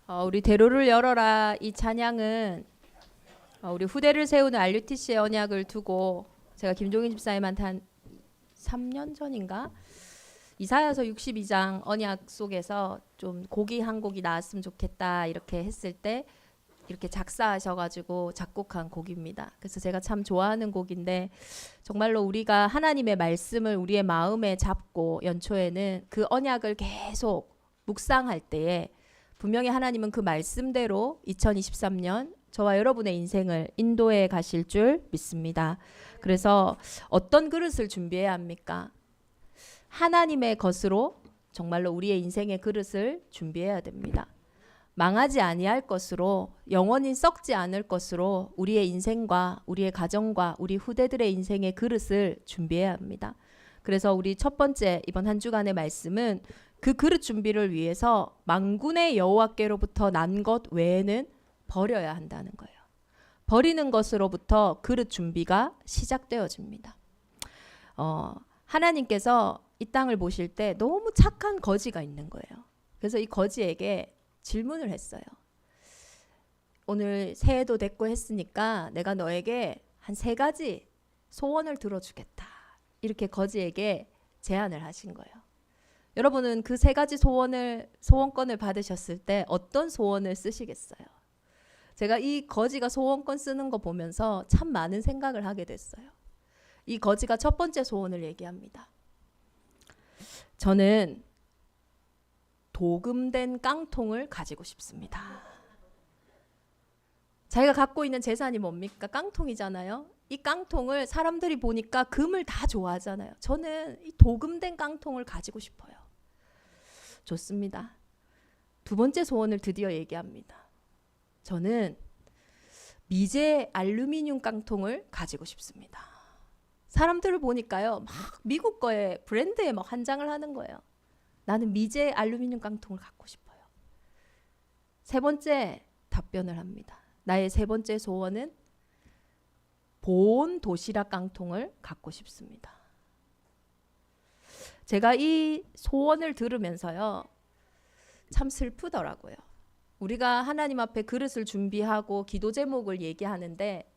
우리 대로를 열어라 이 찬양은 우리 후대를 세우는 RUTC의 언약을 두고 제가 김종인 집사님한테 한 3년 전인가 이사야서 62장 언약 속에서 좀 곡이 한 곡이 나왔으면 좋겠다 이렇게 했을 때 이렇게 작사하셔가지고 작곡한 곡입니다. 그래서 제가 참 좋아하는 곡인데 정말로 우리가 하나님의 말씀을 우리의 마음에 잡고 연초에는 그 언약을 계속 묵상할 때에 분명히 하나님은 그 말씀대로 2023년 저와 여러분의 인생을 인도해 가실 줄 믿습니다. 그래서 어떤 그릇을 준비해야 합니까? 하나님의 것으로 정말로 우리의 인생의 그릇을 준비해야 됩니다. 망하지 아니할 것으로 영원히 썩지 않을 것으로 우리의 인생과 우리의 가정과 우리 후대들의 인생의 그릇을 준비해야 합니다. 그래서 우리 첫 번째 이번 한 주간의 말씀은 그 그릇 준비를 위해서 만군의 여호와께로부터 난 것 외에는 버려야 한다는 거예요. 버리는 것으로부터 그릇 준비가 시작되어집니다. 하나님께서 이 땅을 보실 때 너무 착한 거지가 있는 거예요. 그래서 이 거지에게 질문을 했어요. 오늘 새해도 됐고 했으니까 내가 너에게 한 3가지 소원을 들어주겠다. 이렇게 거지에게 제안을 하신 거예요. 여러분은 그 3가지 소원권을 받으셨을 때 어떤 소원을 쓰시겠어요? 제가 이 거지가 소원권 쓰는 거 보면서 참 많은 생각을 하게 됐어요. 이 거지가 첫 번째 소원을 얘기합니다. 저는 도금된 깡통을 가지고 싶습니다. 자기가 갖고 있는 재산이 뭡니까? 깡통이잖아요. 이 깡통을 사람들이 보니까 금을 다 좋아하잖아요. 저는 이 도금된 깡통을 가지고 싶어요. 좋습니다. 두 번째 소원을 드디어 얘기합니다. 저는 미제 알루미늄 깡통을 가지고 싶습니다. 사람들을 보니까요, 막 미국 거에 브랜드에 막 환장을 하는 거예요. 나는 미제 알루미늄 깡통을 갖고 싶어요. 세 번째 답변을 합니다. 나의 세 번째 소원은 보온 도시락 깡통을 갖고 싶습니다. 제가 이 소원을 들으면서요, 참 슬프더라고요. 우리가 하나님 앞에 그릇을 준비하고 기도 제목을 얘기하는데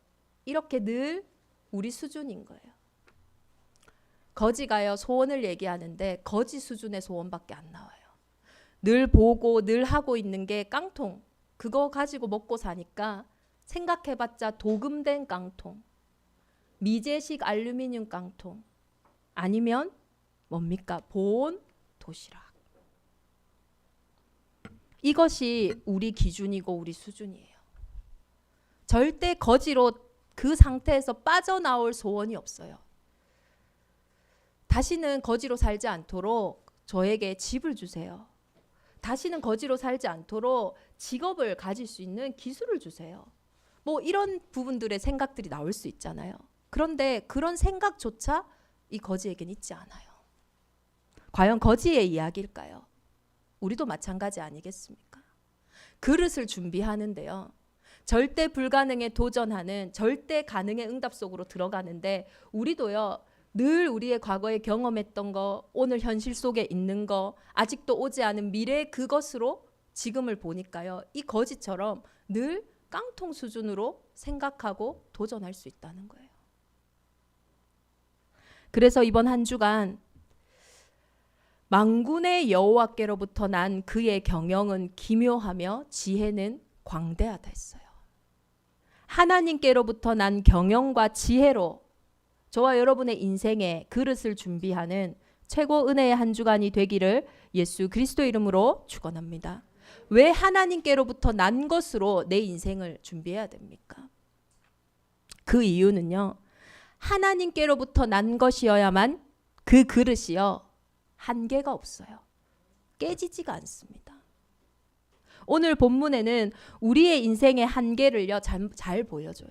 이렇게 늘 우리 수준인 거예요. 거지가요, 소원을 얘기하는데 거지 수준의 소원밖에 안 나와요. 늘 보고 늘 하고 있는 게 깡통, 그거 가지고 먹고 사니까 생각해봤자 도금된 깡통, 미제식 알루미늄 깡통, 아니면 뭡니까? 보온 도시락. 이것이 우리 기준이고 우리 수준이에요. 절대 거지로 그 상태에서 빠져나올 소원이 없어요. 다시는 거지로 살지 않도록 저에게 집을 주세요. 다시는 거지로 살지 않도록 직업을 가질 수 있는 기술을 주세요. 뭐 이런 부분들의 생각들이 나올 수 있잖아요. 그런데 그런 생각조차 이 거지에겐 있지 않아요. 과연 거지의 이야기일까요? 우리도 마찬가지 아니겠습니까? 그릇을 준비하는데요, 절대 불가능에 도전하는 절대 가능의 응답 속으로 들어가는데 우리도요, 늘 우리의 과거에 경험했던 거, 오늘 현실 속에 있는 거, 아직도 오지 않은 미래의 그것으로 지금을 보니까요, 이 거지처럼 늘 깡통 수준으로 생각하고 도전할 수 있다는 거예요. 그래서 이번 한 주간 만군의 여호와께로부터 난 그의 경영은 기묘하며 지혜는 광대하다 했어요. 하나님께로부터 난 경영과 지혜로 저와 여러분의 인생에 그릇을 준비하는 최고 은혜의 한 주간이 되기를 예수 그리스도 이름으로 축원합니다. 왜 하나님께로부터 난 것으로 내 인생을 준비해야 됩니까? 그 이유는요, 하나님께로부터 난 것이어야만 그 그릇이요, 한계가 없어요. 깨지지가 않습니다. 오늘 본문에는 우리의 인생의 한계를요, 잘 보여줘요.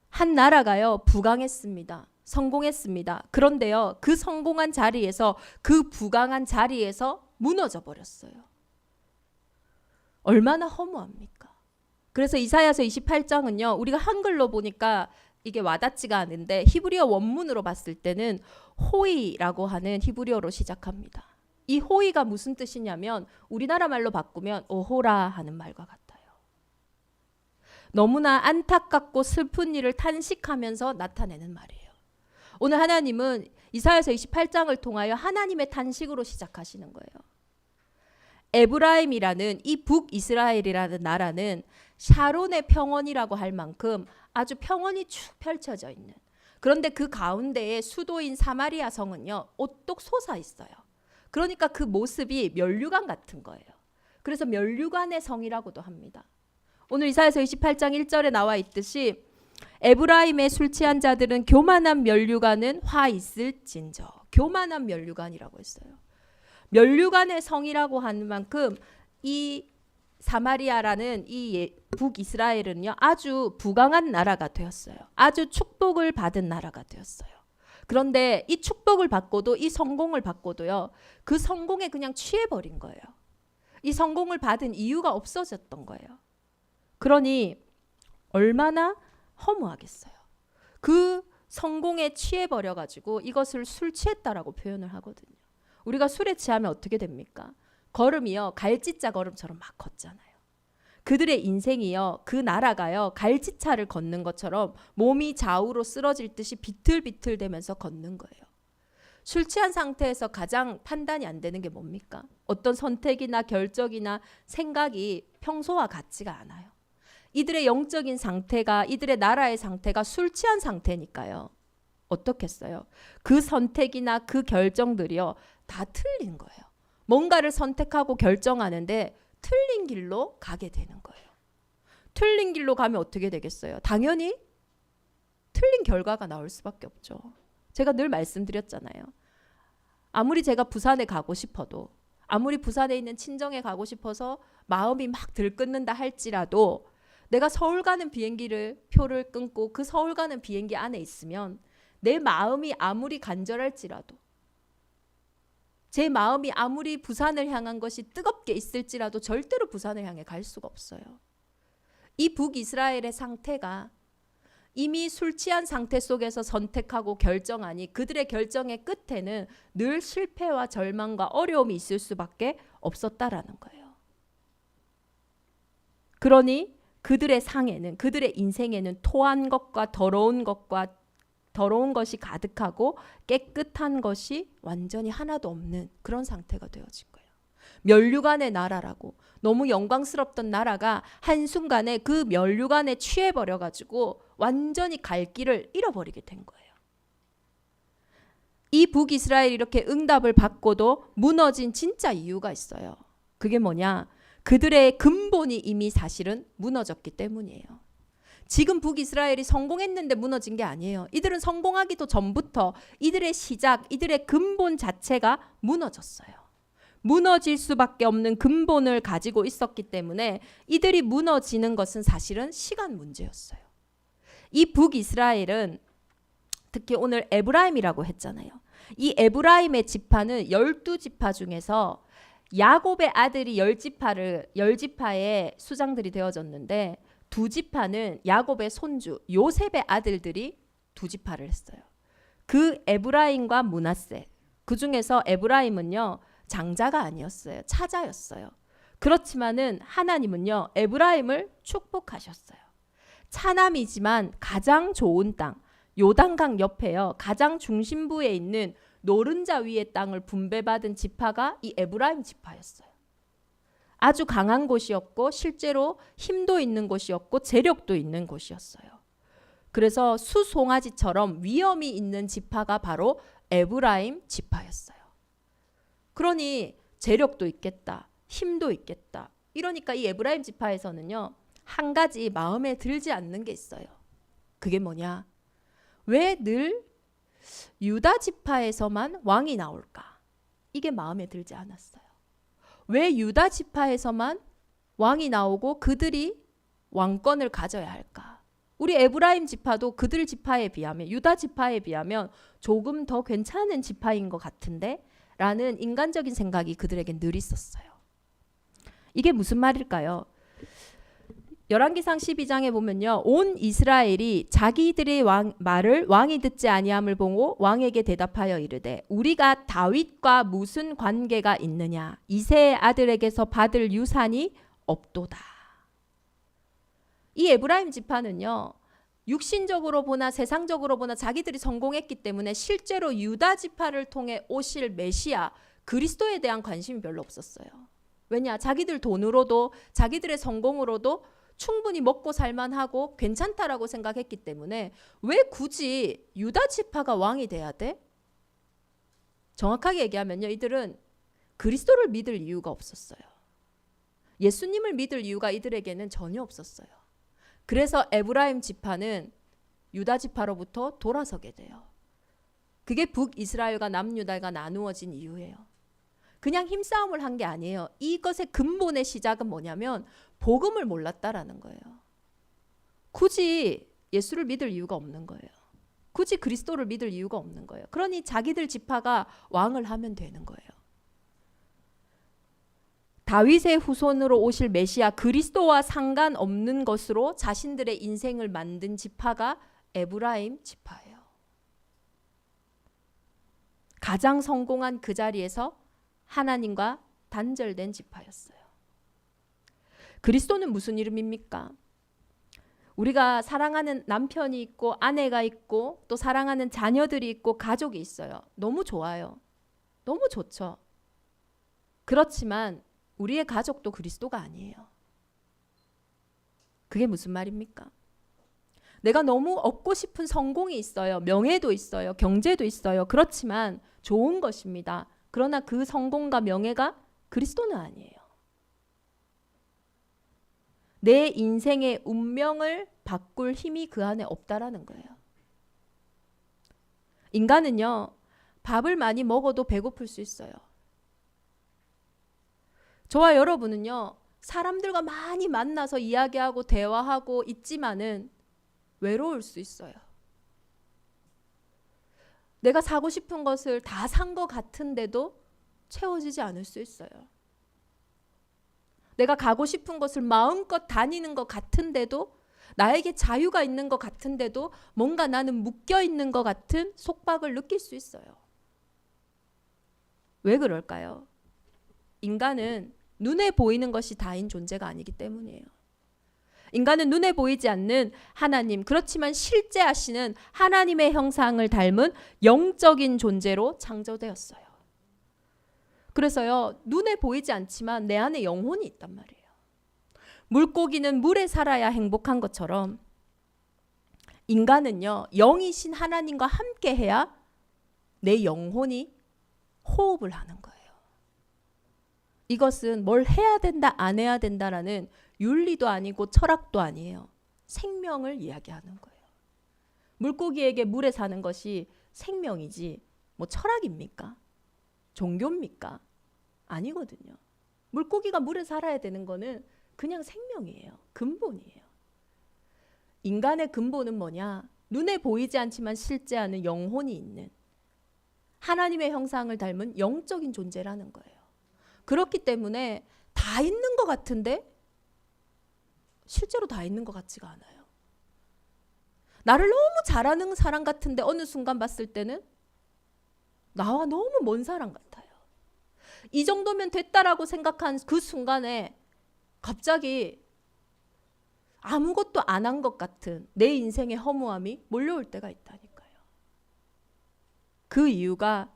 한 나라가요, 부강했습니다. 성공했습니다. 그런데요, 그 성공한 자리에서, 그 부강한 자리에서 무너져 버렸어요. 얼마나 허무합니까? 그래서 이사야서 28장은요, 우리가 한글로 보니까 이게 와닿지가 않은데 히브리어 원문으로 봤을 때는 호이라고 하는 히브리어로 시작합니다. 이 호의가 무슨 뜻이냐면 우리나라 말로 바꾸면 오호라 하는 말과 같아요. 너무나 안타깝고 슬픈 일을 탄식하면서 나타내는 말이에요. 오늘 하나님은 이사야서 28장을 통하여 하나님의 탄식으로 시작하시는 거예요. 에브라임이라는 이 북이스라엘이라는 나라는 샤론의 평원이라고 할 만큼 아주 평원이 쭉 펼쳐져 있는, 그런데 그 가운데에 수도인 사마리아 성은요 오똑 솟아 있어요. 그러니까 그 모습이 면류관 같은 거예요. 그래서 면류관의 성이라고도 합니다. 오늘 이사야서 28장 1절에 나와 있듯이 에브라임의 술 취한 자들은 교만한 면류관은 화 있을진저, 교만한 면류관이라고 했어요. 면류관의 성이라고 하는 만큼 이 사마리아라는 이 북이스라엘은요 아주 부강한 나라가 되었어요. 아주 축복을 받은 나라가 되었어요. 그런데 이 축복을 받고도, 이 성공을 받고도요 그 성공에 그냥 취해버린 거예요. 이 성공을 받은 이유가 없어졌던 거예요. 그러니 얼마나 허무하겠어요. 그 성공에 취해버려가지고 이것을 술 취했다라고 표현을 하거든요. 우리가 술에 취하면 어떻게 됩니까? 걸음이요 갈지자 걸음처럼 막 걷잖아요. 그들의 인생이요 그 나라가요 갈지차를 걷는 것처럼 몸이 좌우로 쓰러질 듯이 비틀비틀 대면서 걷는 거예요. 술 취한 상태에서 가장 판단이 안 되는 게 뭡니까? 어떤 선택이나 결정이나 생각이 평소와 같지가 않아요. 이들의 영적인 상태가, 이들의 나라의 상태가 술 취한 상태니까요. 어떻겠어요? 그 선택이나 그 결정들이요 다 틀린 거예요. 뭔가를 선택하고 결정하는데 틀린 길로 가게 되는 거예요. 틀린 길로 가면 어떻게 되겠어요? 당연히 틀린 결과가 나올 수밖에 없죠. 제가 늘 말씀드렸잖아요. 아무리 제가 부산에 가고 싶어도, 아무리 부산에 있는 친정에 가고 싶어서 마음이 막 들끓는다 할지라도 내가 서울 가는 비행기를 표를 끊고 그 서울 가는 비행기 안에 있으면 내 마음이 아무리 간절할지라도, 제 마음이 아무리 부산을 향한 것이 뜨겁게 있을지라도 절대로 부산을 향해 갈 수가 없어요. 이 북이스라엘의 상태가 이미 술 취한 상태 속에서 선택하고 결정하니 그들의 결정의 끝에는 늘 실패와 절망과 어려움이 있을 수밖에 없었다라는 거예요. 그러니 그들의 상에는, 그들의 인생에는 토한 것과 더러운 것이 가득하고 깨끗한 것이 완전히 하나도 없는 그런 상태가 되어진 거예요. 면류관의 나라라고, 너무 영광스럽던 나라가 한순간에 그 면류관에 취해버려가지고 완전히 갈 길을 잃어버리게 된 거예요. 이 북이스라엘이 이렇게 응답을 받고도 무너진 진짜 이유가 있어요. 그게 뭐냐? 그들의 근본이 이미 사실은 무너졌기 때문이에요. 지금 북이스라엘이 성공했는데 무너진 게 아니에요. 이들은 성공하기도 전부터 이들의 시작, 이들의 근본 자체가 무너졌어요. 무너질 수밖에 없는 근본을 가지고 있었기 때문에 이들이 무너지는 것은 사실은 시간 문제였어요. 이 북이스라엘은 특히 오늘 에브라임이라고 했잖아요. 이 에브라임의 지파는 12지파 중에서 야곱의 아들이 10지파의 수장들이 되어졌는데 2지파는 야곱의 손주 요셉의 아들들이 2지파를 했어요. 그 에브라임과 므낫세, 그 중에서 에브라임은요 장자가 아니었어요. 차자였어요. 그렇지만은 하나님은요 에브라임을 축복하셨어요. 차남이지만 가장 좋은 땅, 요단강 옆에요 가장 중심부에 있는 노른자 위의 땅을 분배받은 지파가 이 에브라임 지파였어요. 아주 강한 곳이었고 실제로 힘도 있는 곳이었고 재력도 있는 곳이었어요. 그래서 수송아지처럼 위엄이 있는 지파가 바로 에브라임 지파였어요. 그러니 재력도 있겠다, 힘도 있겠다. 이러니까 이 에브라임 지파에서는요 한 가지 마음에 들지 않는 게 있어요. 그게 뭐냐? 왜 늘 유다 지파에서만 왕이 나올까? 이게 마음에 들지 않았어요. 왜 유다 지파에서만 왕이 나오고 그들이 왕권을 가져야 할까? 우리 에브라임 지파도 그들 지파에 비하면, 유다 지파에 비하면 조금 더 괜찮은 지파인 것 같은데 라는 인간적인 생각이 그들에겐 늘 있었어요. 이게 무슨 말일까요? 열왕기상 12장에 보면요, 온 이스라엘이 자기들의 말을 왕이 듣지 아니함을 보고 왕에게 대답하여 이르되 우리가 다윗과 무슨 관계가 있느냐, 이새의 아들에게서 받을 유산이 없도다. 이 에브라임 지파는요, 육신적으로 보나 세상적으로 보나 자기들이 성공했기 때문에 실제로 유다 지파를 통해 오실 메시아 그리스도에 대한 관심이 별로 없었어요. 왜냐? 자기들 돈으로도 자기들의 성공으로도 충분히 먹고 살만하고 괜찮다라고 생각했기 때문에 왜 굳이 유다 지파가 왕이 돼야 돼? 정확하게 얘기하면요, 이들은 그리스도를 믿을 이유가 없었어요. 예수님을 믿을 이유가 이들에게는 전혀 없었어요. 그래서 에브라임 지파는 유다 지파로부터 돌아서게 돼요. 그게 북이스라엘과 남유다가 나누어진 이유예요. 그냥 힘싸움을 한 게 아니에요. 이것의 근본의 시작은 뭐냐면 복음을 몰랐다라는 거예요. 굳이 예수를 믿을 이유가 없는 거예요. 굳이 그리스도를 믿을 이유가 없는 거예요. 그러니 자기들 지파가 왕을 하면 되는 거예요. 다윗의 후손으로 오실 메시아 그리스도와 상관없는 것으로 자신들의 인생을 만든 지파가 에브라임 지파예요. 가장 성공한 그 자리에서 하나님과 단절된 지파였어요. 그리스도는 무슨 이름입니까? 우리가 사랑하는 남편이 있고 아내가 있고 또 사랑하는 자녀들이 있고 가족이 있어요. 너무 좋아요. 너무 좋죠. 그렇지만 우리의 가족도 그리스도가 아니에요. 그게 무슨 말입니까? 내가 너무 얻고 싶은 성공이 있어요. 명예도 있어요. 경제도 있어요. 그렇지만 좋은 것입니다. 그러나 그 성공과 명예가 그리스도는 아니에요. 내 인생의 운명을 바꿀 힘이 그 안에 없다라는 거예요. 인간은요, 밥을 많이 먹어도 배고플 수 있어요. 저와 여러분은요, 사람들과 많이 만나서 이야기하고 대화하고 있지만은 외로울 수 있어요. 내가 사고 싶은 것을 다 산 것 같은데도 채워지지 않을 수 있어요. 내가 가고 싶은 곳을 마음껏 다니는 것 같은데도 나에게 자유가 있는 것 같은데도 뭔가 나는 묶여 있는 것 같은 속박을 느낄 수 있어요. 왜 그럴까요? 인간은 눈에 보이는 것이 다인 존재가 아니기 때문이에요. 인간은 눈에 보이지 않는 하나님, 그렇지만 실제 하시는 하나님의 형상을 닮은 영적인 존재로 창조되었어요. 그래서요, 눈에 보이지 않지만 내 안에 영혼이 있단 말이에요. 물고기는 물에 살아야 행복한 것처럼 인간은요, 영이신 하나님과 함께 해야 내 영혼이 호흡을 하는 거예요. 이것은 뭘 해야 된다, 안 해야 된다라는 윤리도 아니고 철학도 아니에요. 생명을 이야기하는 거예요. 물고기에게 물에 사는 것이 생명이지 뭐 철학입니까? 종교입니까? 아니거든요. 물고기가 물에 살아야 되는 거는 그냥 생명이에요. 근본이에요. 인간의 근본은 뭐냐? 눈에 보이지 않지만 실제하는 영혼이 있는 하나님의 형상을 닮은 영적인 존재라는 거예요. 그렇기 때문에 다 있는 것 같은데 실제로 다 있는 것 같지가 않아요. 나를 너무 잘하는 사람 같은데 어느 순간 봤을 때는 나와 너무 먼 사람 같아요. 이 정도면 됐다라고 생각한 그 순간에 갑자기 아무것도 안 한 것 같은 내 인생의 허무함이 몰려올 때가 있다니까요. 그 이유가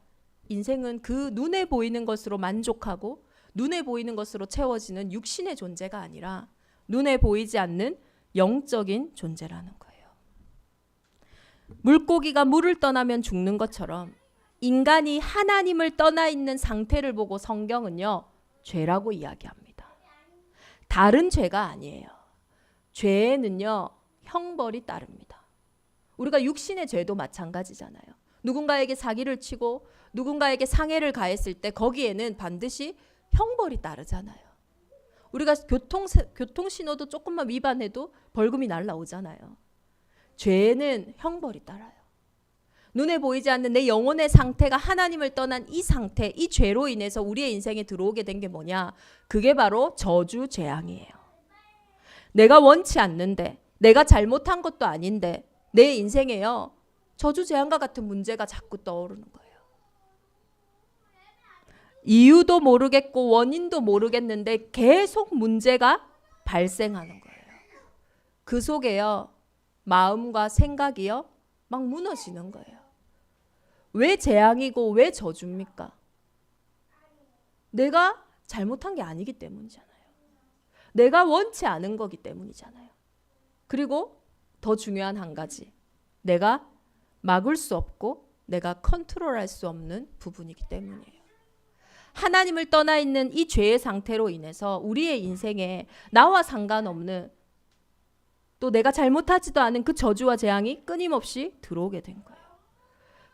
인생은 그 눈에 보이는 것으로 만족하고 눈에 보이는 것으로 채워지는 육신의 존재가 아니라 눈에 보이지 않는 영적인 존재라는 거예요. 물고기가 물을 떠나면 죽는 것처럼 인간이 하나님을 떠나 있는 상태를 보고 성경은요, 죄라고 이야기합니다. 다른 죄가 아니에요. 죄에는요, 형벌이 따릅니다. 우리가 육신의 죄도 마찬가지잖아요. 누군가에게 사기를 치고 누군가에게 상해를 가했을 때 거기에는 반드시 형벌이 따르잖아요. 우리가 교통신호도 조금만 위반해도 벌금이 날라오잖아요. 죄에는 형벌이 따라요. 눈에 보이지 않는 내 영혼의 상태가 하나님을 떠난 이 상태, 이 죄로 인해서 우리의 인생에 들어오게 된 게 뭐냐? 그게 바로 저주 재앙이에요. 내가 원치 않는데, 내가 잘못한 것도 아닌데 내 인생에요, 저주재앙과 같은 문제가 자꾸 떠오르는 거예요. 이유도 모르겠고 원인도 모르겠는데 계속 문제가 발생하는 거예요. 그 속에요, 마음과 생각이요, 막 무너지는 거예요. 왜 재앙이고 왜 저주입니까? 내가 잘못한 게 아니기 때문이잖아요. 내가 원치 않은 거기 때문이잖아요. 그리고 더 중요한 한 가지, 내가 막을 수 없고 내가 컨트롤할 수 없는 부분이기 때문이에요. 하나님을 떠나 있는 이 죄의 상태로 인해서 우리의 인생에 나와 상관없는, 또 내가 잘못하지도 않은 그 저주와 재앙이 끊임없이 들어오게 된 거예요.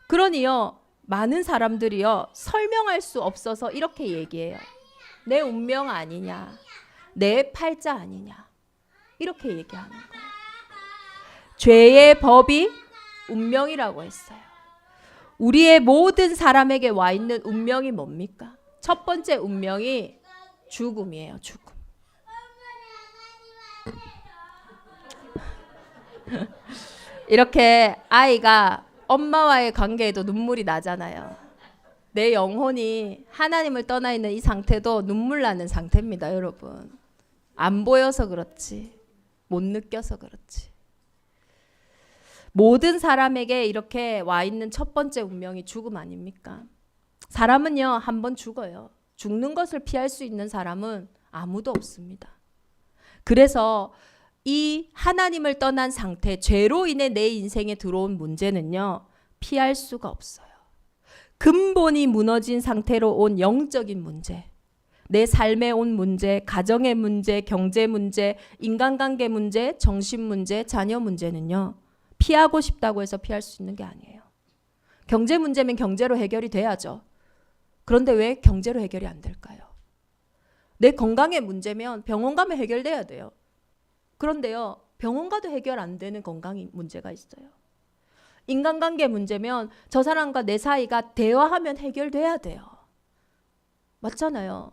그러니요, 많은 사람들이요, 설명할 수 없어서 이렇게 얘기해요. 내 운명 아니냐, 내 팔자 아니냐, 이렇게 얘기하는 거예요. 죄의 법이 운명이라고 했어요. 우리의 모든 사람에게 와 있는 운명이 뭡니까? 첫 번째 운명이 죽음이에요. 죽음. 이렇게 아이가 엄마와의 관계에도 눈물이 나잖아요. 내 영혼이 하나님을 떠나 있는 이 상태도 눈물 나는 상태입니다, 여러분. 안 보여서 그렇지, 못 느껴서 그렇지. 모든 사람에게 이렇게 와 있는 첫 번째 운명이 죽음 아닙니까? 사람은요, 한 번 죽어요. 죽는 것을 피할 수 있는 사람은 아무도 없습니다. 그래서 이 하나님을 떠난 상태, 죄로 인해 내 인생에 들어온 문제는요, 피할 수가 없어요. 근본이 무너진 상태로 온 영적인 문제, 내 삶에 온 문제, 가정의 문제, 경제 문제, 인간관계 문제, 정신 문제, 자녀 문제는요, 피하고 싶다고 해서 피할 수 있는 게 아니에요. 경제 문제면 경제로 해결이 돼야죠. 그런데 왜 경제로 해결이 안 될까요? 내 건강의 문제면 병원 가면 해결돼야 돼요. 그런데요, 병원 가도 해결 안 되는 건강이 문제가 있어요. 인간관계 문제면 저 사람과 내 사이가 대화하면 해결돼야 돼요. 맞잖아요.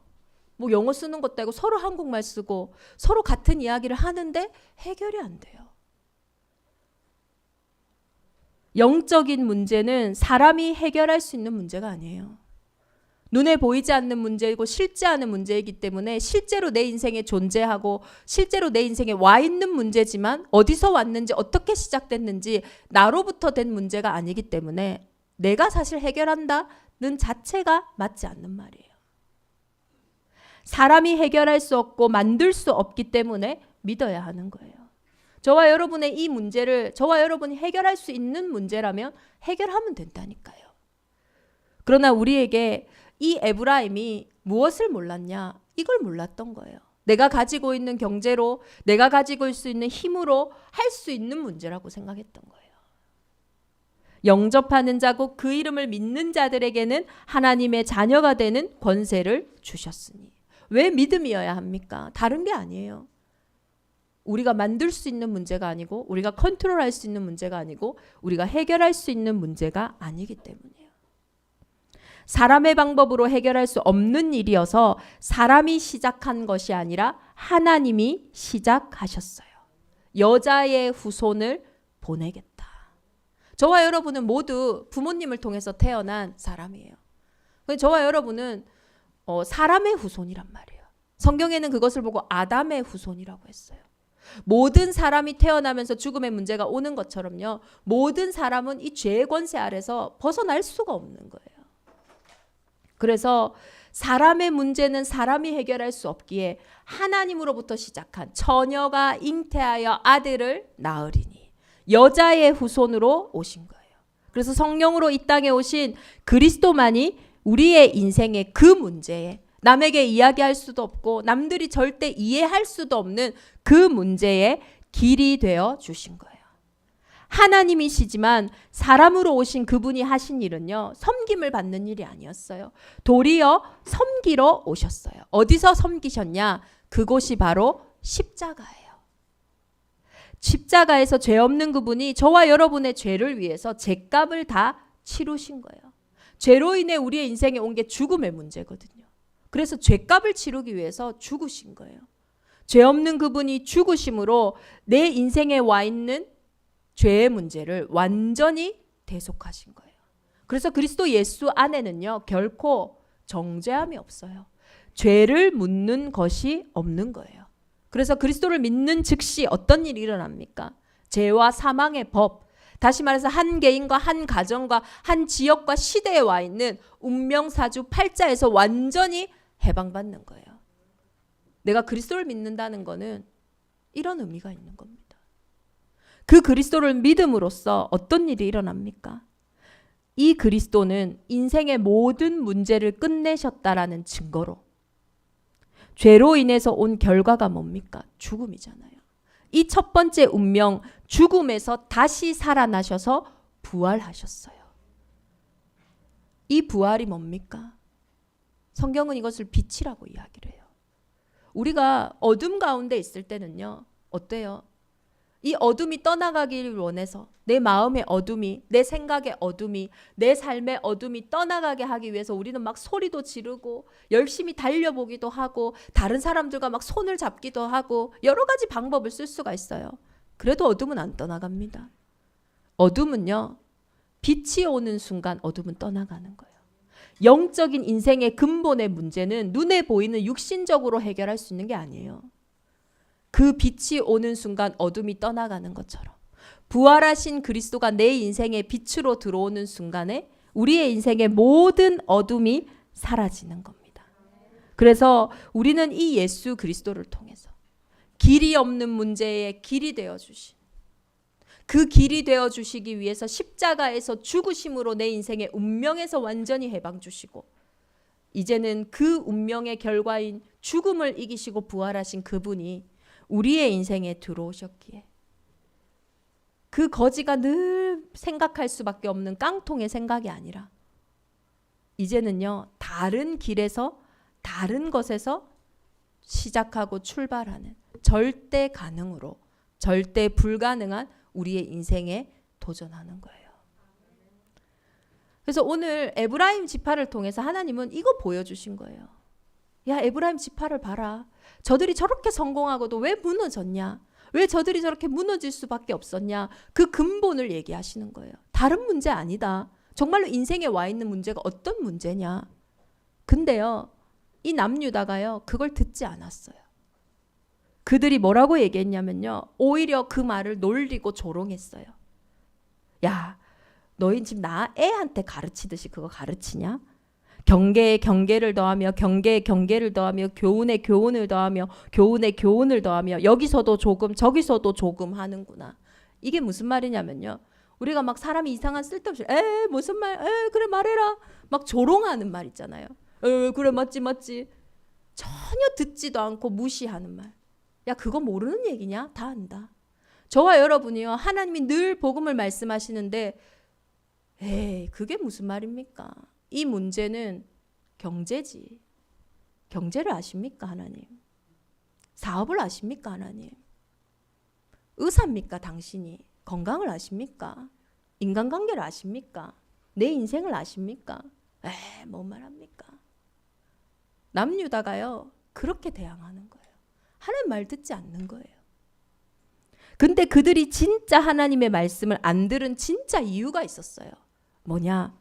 뭐 영어 쓰는 것도 아니고 서로 한국말 쓰고 서로 같은 이야기를 하는데 해결이 안 돼요. 영적인 문제는 사람이 해결할 수 있는 문제가 아니에요. 눈에 보이지 않는 문제이고 실제 않은 문제이기 때문에 실제로 내 인생에 존재하고 실제로 내 인생에 와 있는 문제지만 어디서 왔는지 어떻게 시작됐는지 나로부터 된 문제가 아니기 때문에 내가 사실 해결한다는 자체가 맞지 않는 말이에요. 사람이 해결할 수 없고 만들 수 없기 때문에 믿어야 하는 거예요. 저와 여러분의 이 문제를 저와 여러분이 해결할 수 있는 문제라면 해결하면 된다니까요. 그러나 우리에게 이 에브라임이 무엇을 몰랐냐? 이걸 몰랐던 거예요. 내가 가지고 있는 경제로, 내가 가지고 있을 수 있는 힘으로 할 수 있는 문제라고 생각했던 거예요. 영접하는 자고 그 이름을 믿는 자들에게는 하나님의 자녀가 되는 권세를 주셨으니. 왜 믿음이어야 합니까? 다른 게 아니에요. 우리가 만들 수 있는 문제가 아니고 우리가 컨트롤할 수 있는 문제가 아니고 우리가 해결할 수 있는 문제가 아니기 때문이에요. 사람의 방법으로 해결할 수 없는 일이어서 사람이 시작한 것이 아니라 하나님이 시작하셨어요. 여자의 후손을 보내겠다. 저와 여러분은 모두 부모님을 통해서 태어난 사람이에요. 저와 여러분은 사람의 후손이란 말이에요. 성경에는 그것을 보고 아담의 후손이라고 했어요. 모든 사람이 태어나면서 죽음의 문제가 오는 것처럼요. 모든 사람은 이 죄의 권세 아래서 벗어날 수가 없는 거예요. 그래서 사람의 문제는 사람이 해결할 수 없기에 하나님으로부터 시작한 처녀가 잉태하여 아들을 낳으리니 여자의 후손으로 오신 거예요. 그래서 성령으로 이 땅에 오신 그리스도만이 우리의 인생의 그 문제에 남에게 이야기할 수도 없고 남들이 절대 이해할 수도 없는 그 문제에 길이 되어 주신 거예요. 하나님이시지만 사람으로 오신 그분이 하신 일은요, 섬김을 받는 일이 아니었어요. 도리어 섬기러 오셨어요. 어디서 섬기셨냐? 그곳이 바로 십자가예요. 십자가에서 죄 없는 그분이 저와 여러분의 죄를 위해서 죗값을 다 치르신 거예요. 죄로 인해 우리의 인생에 온 게 죽음의 문제거든요. 그래서 죗값을 치르기 위해서 죽으신 거예요. 죄 없는 그분이 죽으심으로 내 인생에 와 있는 죄의 문제를 완전히 대속하신 거예요. 그래서 그리스도 예수 안에는요, 결코 정죄함이 없어요. 죄를 묻는 것이 없는 거예요. 그래서 그리스도를 믿는 즉시 어떤 일이 일어납니까? 죄와 사망의 법, 다시 말해서 한 개인과 한 가정과 한 지역과 시대에 와 있는 운명사주 팔자에서 완전히 해방받는 거예요. 내가 그리스도를 믿는다는 거는 이런 의미가 있는 겁니다. 그 그리스도를 믿음으로써 어떤 일이 일어납니까? 이 그리스도는 인생의 모든 문제를 끝내셨다라는 증거로, 죄로 인해서 온 결과가 뭡니까? 죽음이잖아요. 이 첫 번째 운명, 죽음에서 다시 살아나셔서 부활하셨어요. 이 부활이 뭡니까? 성경은 이것을 빛이라고 이야기를 해요. 우리가 어둠 가운데 있을 때는요, 어때요? 이 어둠이 떠나가기를 원해서, 내 마음의 어둠이, 내 생각의 어둠이, 내 삶의 어둠이 떠나가게 하기 위해서 우리는 막 소리도 지르고 열심히 달려보기도 하고 다른 사람들과 막 손을 잡기도 하고 여러 가지 방법을 쓸 수가 있어요. 그래도 어둠은 안 떠나갑니다. 어둠은요, 빛이 오는 순간 어둠은 떠나가는 거예요. 영적인 인생의 근본의 문제는 눈에 보이는 육신적으로 해결할 수 있는 게 아니에요. 그 빛이 오는 순간 어둠이 떠나가는 것처럼 부활하신 그리스도가 내 인생의 빛으로 들어오는 순간에 우리의 인생의 모든 어둠이 사라지는 겁니다. 그래서 우리는 이 예수 그리스도를 통해서 길이 없는 문제에 길이 되어 주신, 그 길이 되어 주시기 위해서 십자가에서 죽으심으로 내 인생의 운명에서 완전히 해방 주시고, 이제는 그 운명의 결과인 죽음을 이기시고 부활하신 그분이 우리의 인생에 들어오셨기에 그 거지가 늘 생각할 수밖에 없는 깡통의 생각이 아니라 이제는요, 다른 길에서 다른 것에서 시작하고 출발하는 절대 가능으로 절대 불가능한 우리의 인생에 도전하는 거예요. 그래서 오늘 에브라임 지파를 통해서 하나님은 이거 보여주신 거예요. 야, 에브라임 지파를 봐라. 저들이 저렇게 성공하고도 왜 무너졌냐? 왜 저들이 저렇게 무너질 수밖에 없었냐? 그 근본을 얘기하시는 거예요. 다른 문제 아니다. 정말로 인생에 와 있는 문제가 어떤 문제냐? 근데요, 이 남유다가요, 그걸 듣지 않았어요. 그들이 뭐라고 얘기했냐면요, 오히려 그 말을 놀리고 조롱했어요. 야, 너희 지금 나 애한테 가르치듯이 그거 가르치냐? 경계에 경계를 더하며 경계에 경계를 더하며 교훈에 교훈을 더하며 교훈에 교훈을 더하며 여기서도 조금 저기서도 조금 하는구나. 이게 무슨 말이냐면요, 우리가 막 사람이 이상한 쓸데없이 에 무슨 말, 에 그래 말해라 막 조롱하는 말 있잖아요. 에 그래 맞지 전혀 듣지도 않고 무시하는 말. 야, 그거 모르는 얘기냐? 다 안다. 저와 여러분이요, 하나님이 늘 복음을 말씀하시는데 에이 그게 무슨 말입니까? 이 문제는 경제지. 경제를 아십니까 하나님? 사업을 아십니까 하나님? 의사입니까 당신이? 건강을 아십니까? 인간관계를 아십니까? 내 인생을 아십니까? 뭔 말합니까? 남유다가요, 그렇게 대항하는 거예요. 하나님 말 듣지 않는 거예요. 근데 그들이 진짜 하나님의 말씀을 안 들은 진짜 이유가 있었어요. 뭐냐?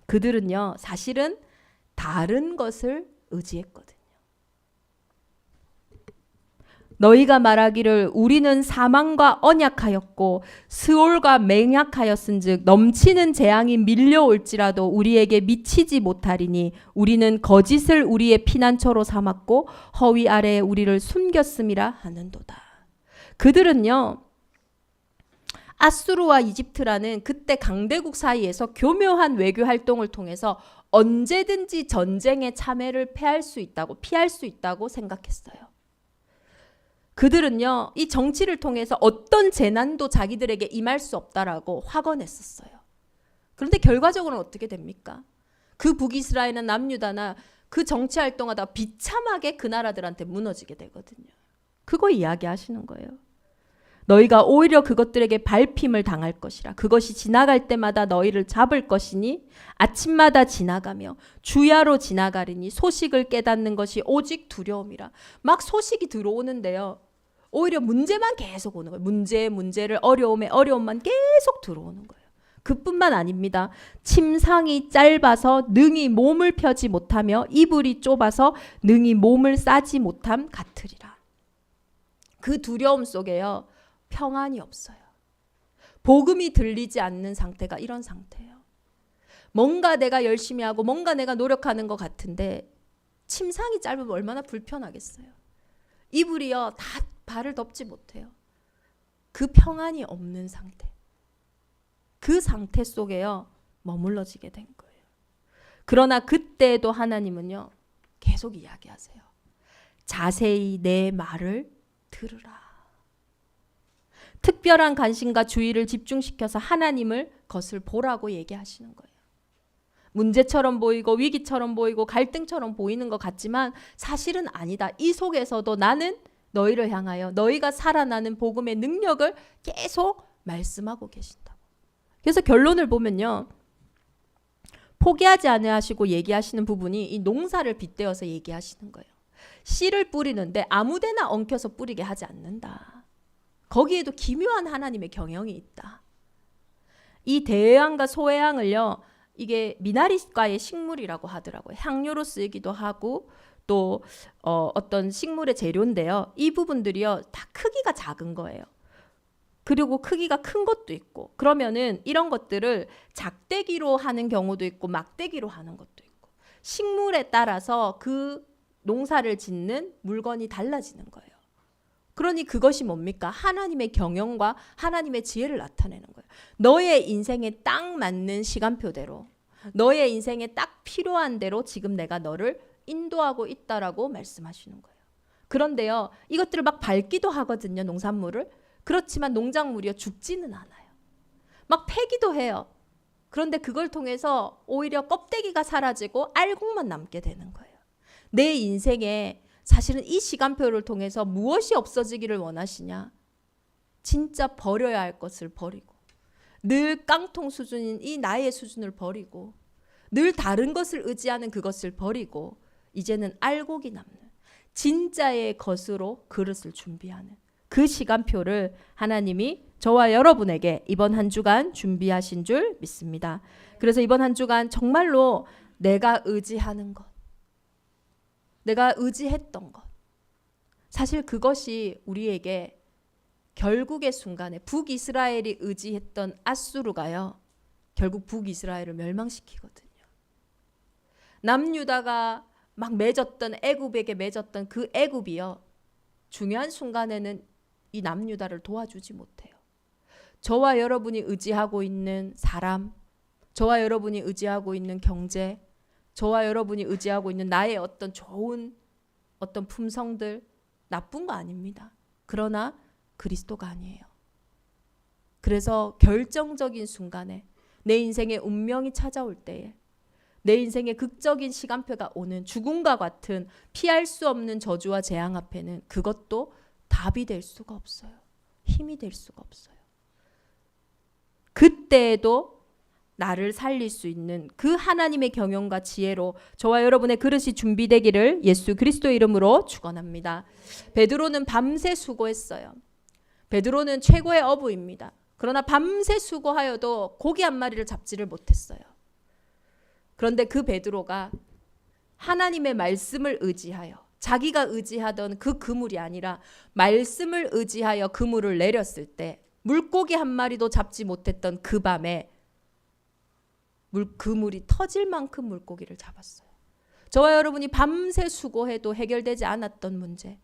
그들은요, 사실은 다른 것을 의지했거든요. 너희가 말하기를 우리는 사망과 언약하였고 스올과 맹약하였은즉 넘치는 재앙이 밀려올지라도 우리에게 미치지 못하리니 우리는 거짓을 우리의 피난처로 삼았고 허위 아래에 우리를 숨겼음이라 하는도다. 그들은요, 아수르와 이집트라는 그때 강대국 사이에서 교묘한 외교 활동을 통해서 언제든지 전쟁에 참여를 피할 수 있다고 생각했어요. 그들은요, 이 정치를 통해서 어떤 재난도 자기들에게 임할 수 없다라고 확언했었어요. 그런데 결과적으로는 어떻게 됩니까? 그 북이스라엘이나 남유다나 그 정치 활동하다가 비참하게 그 나라들한테 무너지게 되거든요. 그거 이야기하시는 거예요. 너희가 오히려 그것들에게 밟힘을 당할 것이라. 그것이 지나갈 때마다 너희를 잡을 것이니 아침마다 지나가며 주야로 지나가리니 소식을 깨닫는 것이 오직 두려움이라. 막 소식이 들어오는데요, 오히려 문제만 계속 오는 거예요. 문제를, 어려움만 계속 들어오는 거예요. 그뿐만 아닙니다. 침상이 짧아서 능히 몸을 펴지 못하며 이불이 좁아서 능히 몸을 싸지 못함 같으리라. 그 두려움 속에요, 평안이 없어요. 복음이 들리지 않는 상태가 이런 상태예요. 뭔가 내가 열심히 하고 뭔가 내가 노력하는 것 같은데 침상이 짧으면 얼마나 불편하겠어요. 이불이요, 다 발을 덮지 못해요. 그 평안이 없는 상태, 그 상태 속에요 머물러지게 된 거예요. 그러나 그때도 하나님은요 계속 이야기하세요. 자세히 내 말을 들으라. 특별한 관심과 주의를 집중시켜서 하나님을 것을 보라고 얘기하시는 거예요. 문제처럼 보이고 위기처럼 보이고 갈등처럼 보이는 것 같지만 사실은 아니다. 이 속에서도 나는 너희를 향하여 너희가 살아나는 복음의 능력을 계속 말씀하고 계신다고. 그래서 결론을 보면요, 포기하지 아니하시고 얘기하시는 부분이 이 농사를 빗대어서 얘기하시는 거예요. 씨를 뿌리는데 아무데나 엉켜서 뿌리게 하지 않는다. 거기에도 기묘한 하나님의 경영이 있다. 이 대해양과 소해양을요, 이게 미나리과의 식물이라고 하더라고요. 향료로 쓰이기도 하고 또 어떤 식물의 재료인데요, 이 부분들이요 다 크기가 작은 거예요. 그리고 크기가 큰 것도 있고, 그러면은 이런 것들을 작대기로 하는 경우도 있고 막대기로 하는 것도 있고, 식물에 따라서 그 농사를 짓는 물건이 달라지는 거예요. 그러니 그것이 뭡니까? 하나님의 경영과 하나님의 지혜를 나타내는 거예요. 너의 인생에 딱 맞는 시간표대로, 너의 인생에 딱 필요한 대로 지금 내가 너를 인도하고 있다라고 말씀하시는 거예요. 그런데요, 이것들을 막 밟기도 하거든요, 농산물을. 그렇지만 농작물이요 죽지는 않아요. 막 패기도 해요. 그런데 그걸 통해서 오히려 껍데기가 사라지고 알곡만 남게 되는 거예요. 내 인생에 사실은 이 시간표를 통해서 무엇이 없어지기를 원하시냐? 진짜 버려야 할 것을 버리고, 늘 깡통 수준인 이 나의 수준을 버리고, 늘 다른 것을 의지하는 그것을 버리고, 이제는 알곡이 남는 진짜의 것으로 그릇을 준비하는 그 시간표를 하나님이 저와 여러분에게 이번 한 주간 준비하신 줄 믿습니다. 그래서 이번 한 주간 정말로 내가 의지하는 것, 내가 의지했던 것, 사실 그것이 우리에게 결국의 순간에 북이스라엘이 의지했던 앗수르가요 결국 북이스라엘을 멸망시키거든요. 남유다가 막 맺었던, 애굽에게 맺었던 그 애굽이요 중요한 순간에는 이 남유다를 도와주지 못해요. 저와 여러분이 의지하고 있는 사람, 저와 여러분이 의지하고 있는 경제, 저와 여러분이 의지하고 있는 나의 어떤 좋은 어떤 품성들, 나쁜 거 아닙니다. 그러나 그리스도가 아니에요. 그래서 결정적인 순간에 내 인생의 운명이 찾아올 때에, 내 인생의 극적인 시간표가 오는 죽음과 같은 피할 수 없는 저주와 재앙 앞에는 그것도 답이 될 수가 없어요. 힘이 될 수가 없어요. 그때에도 나를 살릴 수 있는 그 하나님의 경영과 지혜로 저와 여러분의 그릇이 준비되기를 예수 그리스도의 이름으로 축원합니다. 베드로는 밤새 수고했어요. 베드로는 최고의 어부입니다. 그러나 밤새 수고하여도 고기 한 마리를 잡지를 못했어요. 그런데 그 베드로가 하나님의 말씀을 의지하여, 자기가 의지하던 그 그물이 아니라 말씀을 의지하여 그물을 내렸을 때 물고기 한 마리도 잡지 못했던 그 밤에 그물이 터질 만큼 물고기를 잡았어요. 저와 여러분이 밤새 수고해도 해결되지 않았던 문제,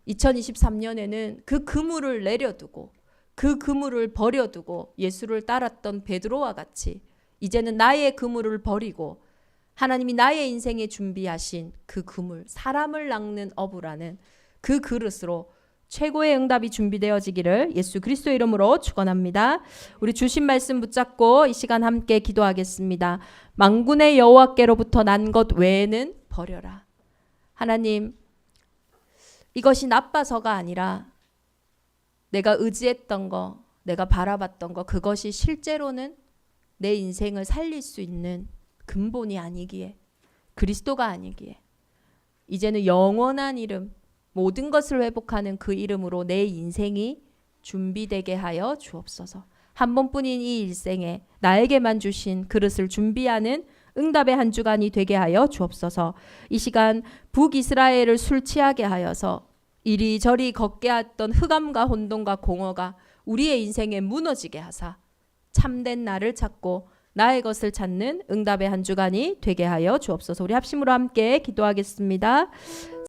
2023년에는 그 그물을 내려두고 그 그물을 버려두고 예수를 따랐던 베드로와 같이 이제는 나의 그물을 버리고 하나님이 나의 인생에 준비하신 그 그물, 사람을 낚는 어부라는 그 그릇으로 최고의 응답이 준비되어지기를 예수 그리스도의 이름으로 축원합니다. 우리 주신 말씀 붙잡고 이 시간 함께 기도하겠습니다. 만군의 여호와께로부터 난 것 외에는 버려라. 하나님, 이것이 나빠서가 아니라 내가 의지했던 거, 내가 바라봤던 거, 그것이 실제로는 내 인생을 살릴 수 있는 근본이 아니기에, 그리스도가 아니기에 이제는 영원한 이름, 모든 것을 회복하는 그 이름으로 내 인생이 준비되게 하여 주옵소서. 한 번뿐인 이 일생에 나에게만 주신 그릇을 준비하는 응답의 한 주간이 되게 하여 주옵소서. 이 시간 북이스라엘을 술 취하게 하여서 이리저리 걷게 했던 흑암과 혼돈과 공허가 우리의 인생에 무너지게 하사 참된 나를 찾고 나의 것을 찾는 응답의 한 주간이 되게 하여 주옵소서. 우리 합심으로 함께 기도하겠습니다.